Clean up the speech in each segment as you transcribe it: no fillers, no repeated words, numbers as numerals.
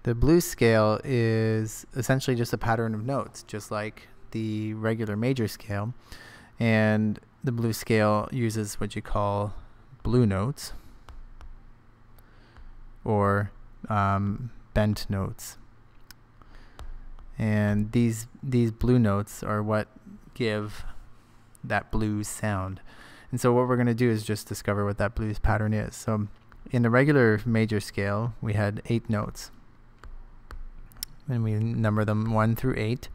The blues scale is essentially just a pattern of notes, just like the regular major scale. And the blues scale uses what you call blue notes or bent notes. And these blue notes are what give that blues sound. And so what we're going to do is just discover what that blues pattern is. So in the regular major scale, we had 8 notes. And we number them 1 through 8.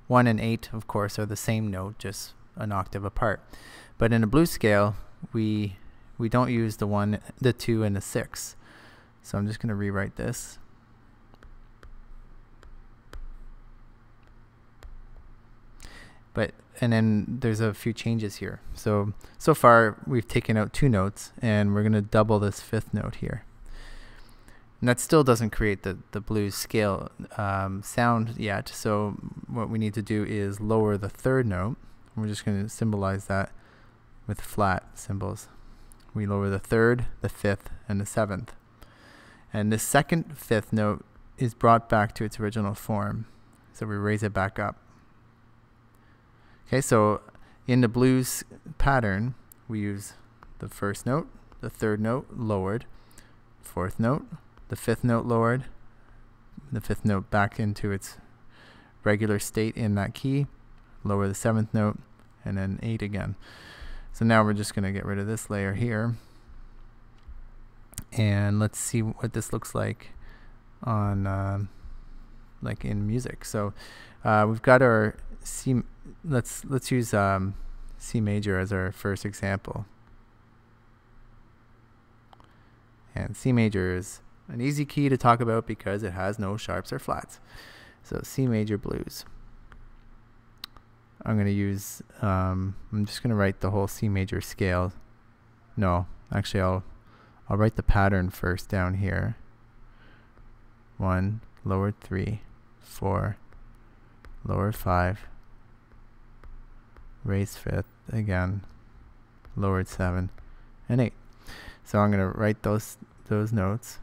1 and 8, of course, are the same note, just an octave apart. But in a blues scale, we don't use the 1, the 2, and the 6. So I'm just going to rewrite this. And then there's a few changes here. So far we've taken out 2 notes, and we're going to double this 5th note here. And that still doesn't create the blues scale sound yet. So what we need to do is lower the 3rd note. We're just going to symbolize that with flat symbols. We lower the 3rd, the 5th, and the 7th. And the 2nd, 5th note is brought back to its original form. So we raise it back up. Okay, so in the blues pattern, we use the 1st note, the 3rd note lowered, 4th note, the 5th note lowered, the 5th note back into its regular state in that key, lower the 7th note, and then 8 again. So now we're just going to get rid of this layer here. And let's see what this looks like on like in music. So we've got our C. Let's use C major as our first example. And C major is an easy key to talk about because it has no sharps or flats. So C major blues. I'm going to use, I'm just going to write the whole C major scale. No, actually I'll write the pattern first down here. 1, lowered 3, 4, lowered 5, raised 5th again, lowered 7, and 8. So I'm going to write those notes.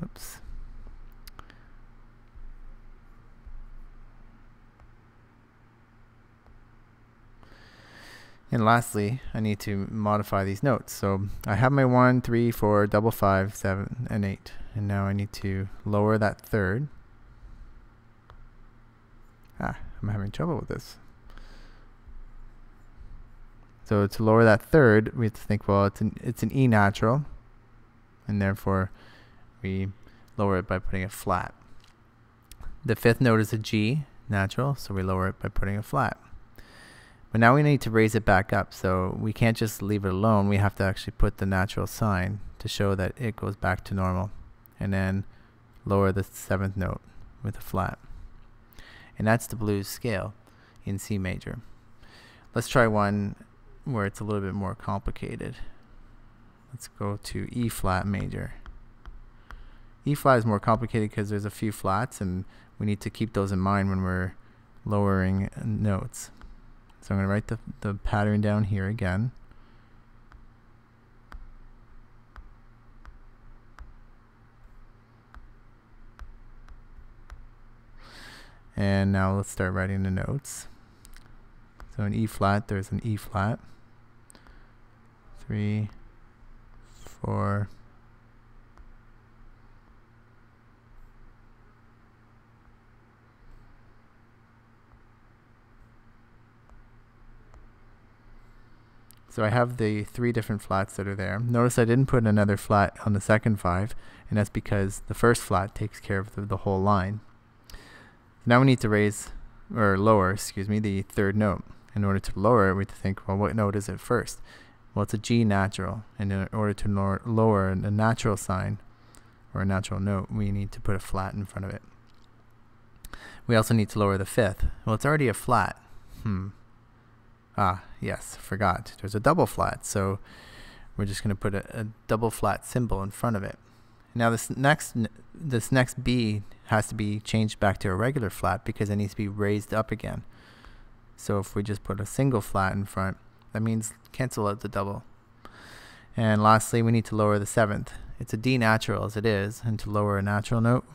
Oops. And lastly, I need to modify these notes. So I have my 1, 3, 4, double 5, 7, and 8. And now I need to lower that 3rd. I'm having trouble with this. So to lower that 3rd, we have to think, well, it's an E natural, and therefore we lower it by putting it flat. The 5th note is a G natural, so we lower it by putting it flat. But now we need to raise it back up, so we can't just leave it alone. We have to actually put the natural sign to show that it goes back to normal. And then lower the 7th note with a flat. And that's the blues scale in C major. Let's try one where it's a little bit more complicated. Let's go to E flat major. E flat is more complicated because there's a few flats, and we need to keep those in mind when we're lowering notes. So I'm going to write the pattern down here again. And now let's start writing the notes. So in E flat, there's an E flat, 3, 4, so I have the 3 different flats that are there. Notice I didn't put another flat on the second 5, and that's because the first flat takes care of the whole line. Now we need to raise, or lower, excuse me, the 3rd note. In order to lower it, we have to think, well, what note is it first? Well, it's a G natural, and in order to lower a natural sign, or a natural note, we need to put a flat in front of it. We also need to lower the 5th. Well, it's already a flat. Yes, forgot. There's a double flat, so we're just going to put a double flat symbol in front of it. Now this next B has to be changed back to a regular flat because it needs to be raised up again. So if we just put a single flat in front, that means cancel out the double. And lastly, we need to lower the 7th. It's a D natural as it is, and to lower a natural note,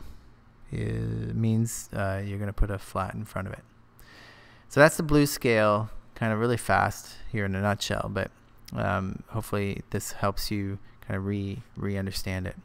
it means you're going to put a flat in front of it. So that's the blues scale, kind of really fast here in a nutshell, but hopefully this helps you kind of re-understand it.